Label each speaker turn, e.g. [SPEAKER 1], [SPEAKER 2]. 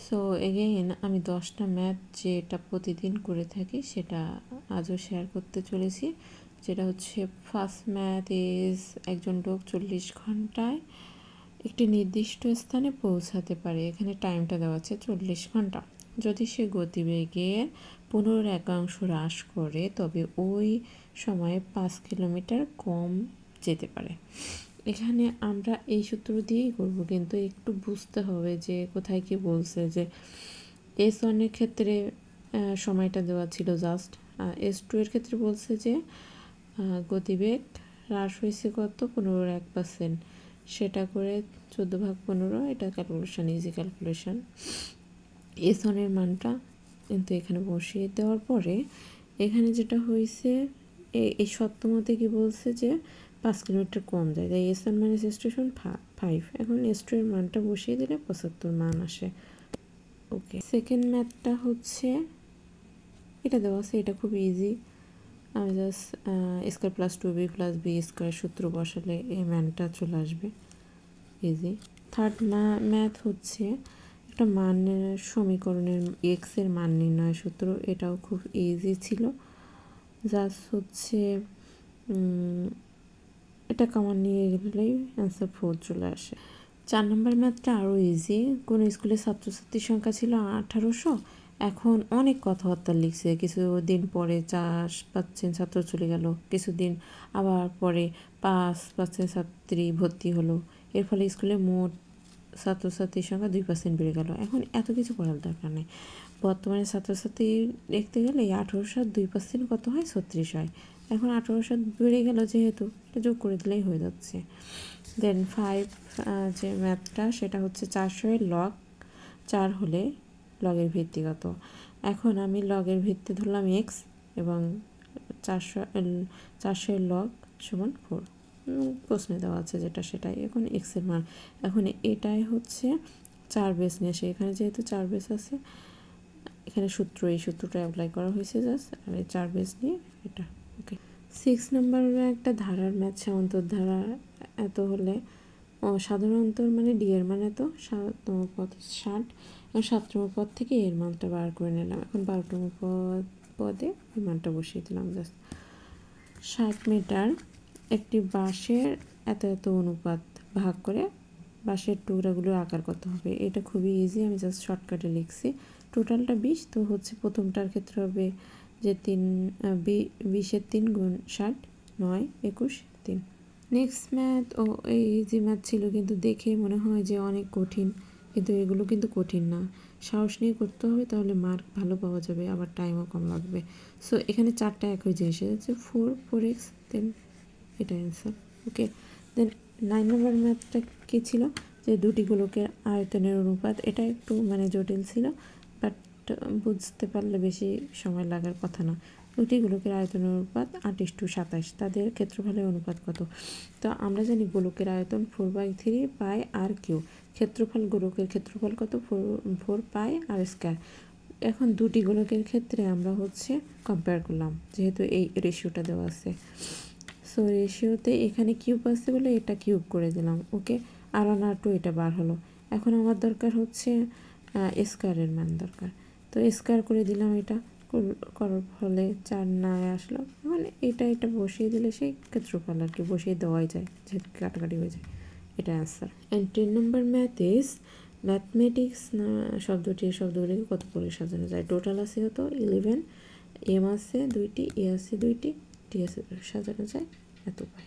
[SPEAKER 1] So again আমি 10টা math যেটা প্রতিদিন করে থাকি সেটা আজও শেয়ার করতে চলেছি, যেটা হচ্ছে ফার্স্ট ম্যাথ ইজ একজন লোক 40 ঘন্টায় একটি নির্দিষ্ট স্থানে পৌঁছাতে পারে। এখানে টাইমটা দেওয়া আছে 40 ঘন্টা। যদি সে গতিবেগের 15 হ্রাস করে তবে ওই সময়ে 5 কিলোমিটার কম যেতে পারে। এখানে আমরা এই সূত্র দিয়েই করব, কিন্তু একটু বুঝতে হবে যে কোথায় কি বলছে। যে S1 এর ক্ষেত্রে সময়টা দেওয়া ছিল জাস্ট, S2 এর ক্ষেত্রে বলছে যে গতিবেগ হ্রাস হয়েছে কত 15%, সেটা করে 14/15, এটা ক্যালকুলেশন, ইজি ক্যালকুলেশন। S1 এর মানটা কিন্তু এখানে বসিয়ে দেওয়ার পরে এখানে যেটা হয়েছে এই সত্যমতে কি বলছে যে 5 কিলোমিটার কম যায়, তাই S1 মাইনাস S2 সমান 5। এখন S2 এর মানটা বসিয়ে দিলে 75 মান আসে। ওকে, সেকেন্ড ম্যাথটা হচ্ছে এটা দেওয়া আছে, এটা খুব ইজি। আমি just square plus 2b plus B square সূত্র বসালে এই ম্যানটা চলে আসবে, ইজি। থার্ড ম্যাথ হচ্ছে একটা মানের সমীকরণের এক্স এর মান নির্ণয় সূত্র, এটাও খুব ইজি ছিল। জাস্ট হচ্ছে এটা কমন নিয়ে গেলেই অ্যান্সার 4 চলে আসে। 4 নম্বর ম্যাথটা আরও ইজি। কোনো স্কুলের ছাত্রছাত্রীর সংখ্যা ছিল 1800, এখন অনেক কথাবার্তা লিখছে। কিছুদিন পরে 4% ছাত্র চলে গেল, কিছুদিন আবার পরে 5% ছাত্রী ভর্তি হলো, এর ফলে স্কুলে মোট ছাত্রছাত্রীর সংখ্যা 2% বেড়ে গেল। এখন এত কিছু করার দরকার নেই, বর্তমানে ছাত্রছাত্রী দেখতে গেলে 1800 2% কত হয় 36 হয়। এখন 1800 বেড়ে গেল যেহেতু, এটা যোগ করে দিলেই হয়ে যাচ্ছে। দেন 5 যে ম্যাথটা সেটা হচ্ছে 400 এর লগ 4 হলে লগের ভিত্তি কত। এখন আমি লগের ভিত্তি ধরলাম x এবং 400 এর লগ সমান 4, প্রশ্নে দেওয়া আছে যেটা সেটাই। এখন x এর মান, এখন এটাই হচ্ছে 4 বেস নিয়ে আসে, এখানে যেহেতু 4 বেস আছে এখানে সূত্র, এই সূত্রটা অ্যাপ্লাই করা হয়েছে জাস্ট, আর এই 4 বেস নিয়ে এটা। ওকে, 6 নম্বরের একটা ধারার ম্যাথ, সামান্তর ধারা এত হলে সাধারণত মানে ডি এর মান এত, 7তম পদ 60, এবং 7তম পদ থেকে এর মানটা বার করে নিলাম। এখন 12তম পদে এই মানটা বসিয়ে দিলাম জাস্ট। 60 মিটার একটি বাঁশের এত এত অনুপাত ভাগ করে বাঁশের টুকরাগুলোর আকার কত হবে। এটা খুবই ইজি, আমি জাস্ট শর্টকাটে লিখছি। টোটালটা 20, তো হচ্ছে প্রথমটার ক্ষেত্রে হবে যে 20-এর 3 গুণ 60, 9, 21, 3। নেক্সট ম্যাথ এই ইজি ম্যাথ ছিল, কিন্তু দেখে মনে হয় যে অনেক কঠিন, কিন্তু এগুলো কিন্তু কঠিন না। সাহস নিয়ে করতে হবে, তাহলে মার্ক ভালো পাওয়া যাবে, আবার টাইমও কম লাগবে। সো এখানে 4টা একই জিনিস হচ্ছে 4x, দেন এটা অ্যান্সার। ওকে, দেন 9 নম্বর ম্যাথটা কী ছিল, যে দুটি গোলকের আয়তনের অনুপাত। এটা একটু মানে জটিল ছিল, বাট বুঝতে পারলে বেশি সময় লাগার কথা না। দুটি গোলকের আয়তনের অনুপাত 8:27, তাদের ক্ষেত্রফলের অনুপাত কত। তো আমরা জানি গোলকের আয়তন 4/3 পাই আর কিউ, ক্ষেত্রফল গোলকের ক্ষেত্রফল কত 4 পাই আর স্কয়ার। এখন দুটি গোলকের ক্ষেত্রে আমরা হচ্ছে কম্পেয়ার করলাম, যেহেতু এই রেশিওটা দেওয়া আছে। সো রেশিওতে এখানে কিউব আছে বলে এটা কিউব করে দিলাম। ওকে, R1 R2 এটা বার হলো। এখন আমার দরকার হচ্ছে স্কয়ারের মান দরকার, তো স্কয়ার করে দিলাম। এটা করার ফলে 4 না আসলো। এখন এটা বসিয়ে দিলে সেই ক্ষেত্রফল আর কি বসিয়ে দেওয়াই যায়, যেহেতু কাটাকাটি হয়ে যায়। এটা answer. And 10 number math is mathematics শব্দগুলিকে কত করে সাজানো যায়। টোটাল আছে কত 11, এম আছে 2টি, এ আছে 2টি, টি আছে, সাজানো যায় এত পাই।